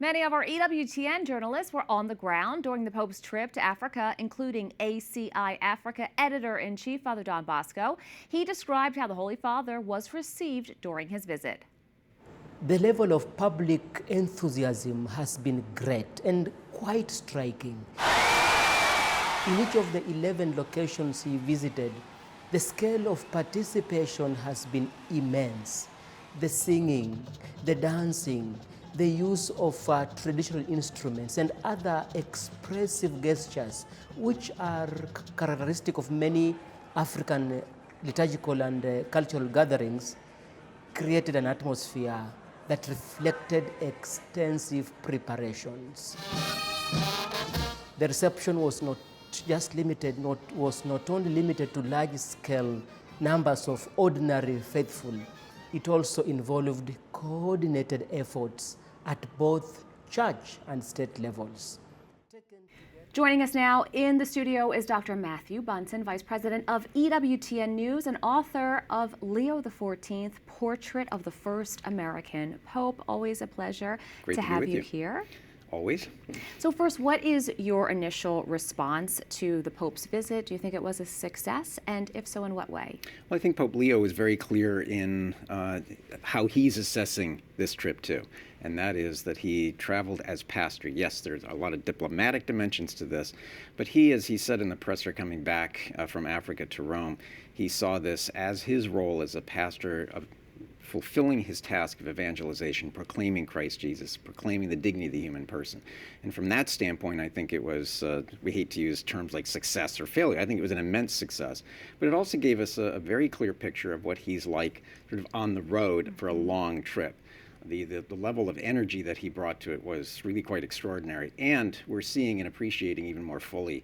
Many of our EWTN journalists were on the ground during the Pope's trip to Africa, including ACI Africa Editor-in-Chief Father Don Bosco. He described how the Holy Father was received during his visit. The level of public enthusiasm has been great and quite striking. In each of the 11 locations he visited, the scale of participation has been immense. The singing, the dancing, the use of traditional instruments and other expressive gestures, which are characteristic of many African liturgical and cultural gatherings, created an atmosphere that reflected extensive preparations. The reception was not only limited to large-scale numbers of ordinary faithful. It also involved coordinated efforts at both church and state levels. Joining us now in the studio is Dr. Matthew Bunson, Vice President of EWTN News and author of Leo XIV, Portrait of the First American Pope. Always a pleasure to have you here. Always. So first, what is your initial response to the Pope's visit? Do you think it was a success? And if so, in what way? Well, I think Pope Leo is very clear in how he's assessing this trip too. And that is that he traveled as pastor. Yes, there's a lot of diplomatic dimensions to this, but he, as he said in the presser coming back from Africa to Rome, he saw this as his role as a pastor of fulfilling his task of evangelization, proclaiming Christ Jesus, proclaiming the dignity of the human person. And from that standpoint, I think it was, we hate to use terms like success or failure, I think it was an immense success. But it also gave us a very clear picture of what he's like sort of on the road for a long trip. The level of energy that he brought to it was really quite extraordinary. And we're seeing and appreciating even more fully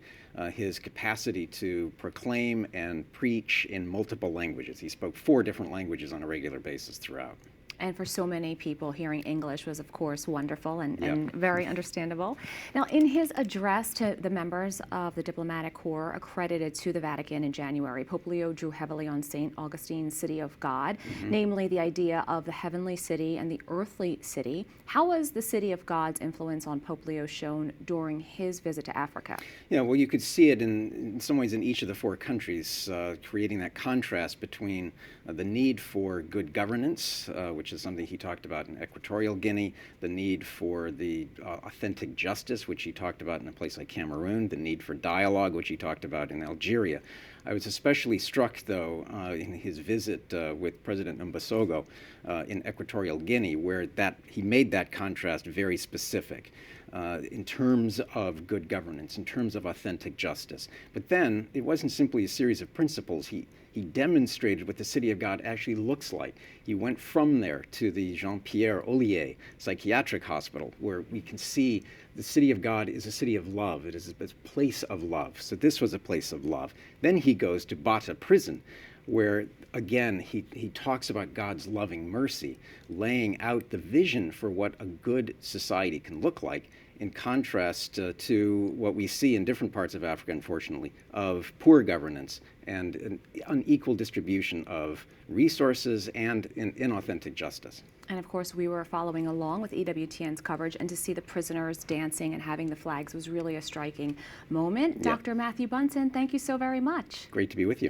his capacity to proclaim and preach in multiple languages. He spoke 4 different languages on a regular basis throughout. And for so many people, hearing English was, of course, wonderful and very understandable. Now, in his address to the members of the diplomatic corps accredited to the Vatican in January, Pope Leo drew heavily on St. Augustine's City of God, namely the idea of the heavenly city and the earthly city. How was the City of God's influence on Pope Leo shown during his visit to Africa? Yeah, well, you could see it in some ways in each of the 4 countries, creating that contrast between the need for good governance, which is something he talked about in Equatorial Guinea, the need for the authentic justice, which he talked about in a place like Cameroon, the need for dialogue, which he talked about in Algeria. I was especially struck, though, in his visit with President Mbasogo in Equatorial Guinea, where he made that contrast very specific in terms of good governance, in terms of authentic justice. But then it wasn't simply a series of principles. He demonstrated what the City of God actually looks like. He went from there to the Jean-Pierre Ollier Psychiatric Hospital, where we can see the City of God is a city of love. It is a place of love. So this was a place of love. Then he goes to Bata Prison, where, again, he talks about God's loving mercy, laying out the vision for what a good society can look like, in contrast to what we see in different parts of Africa, unfortunately, of poor governance and an unequal distribution of resources and inauthentic justice. And of course, we were following along with EWTN's coverage, and to see the prisoners dancing and having the flags was really a striking moment. Yeah. Dr. Matthew Bunson, thank you so very much. Great to be with you.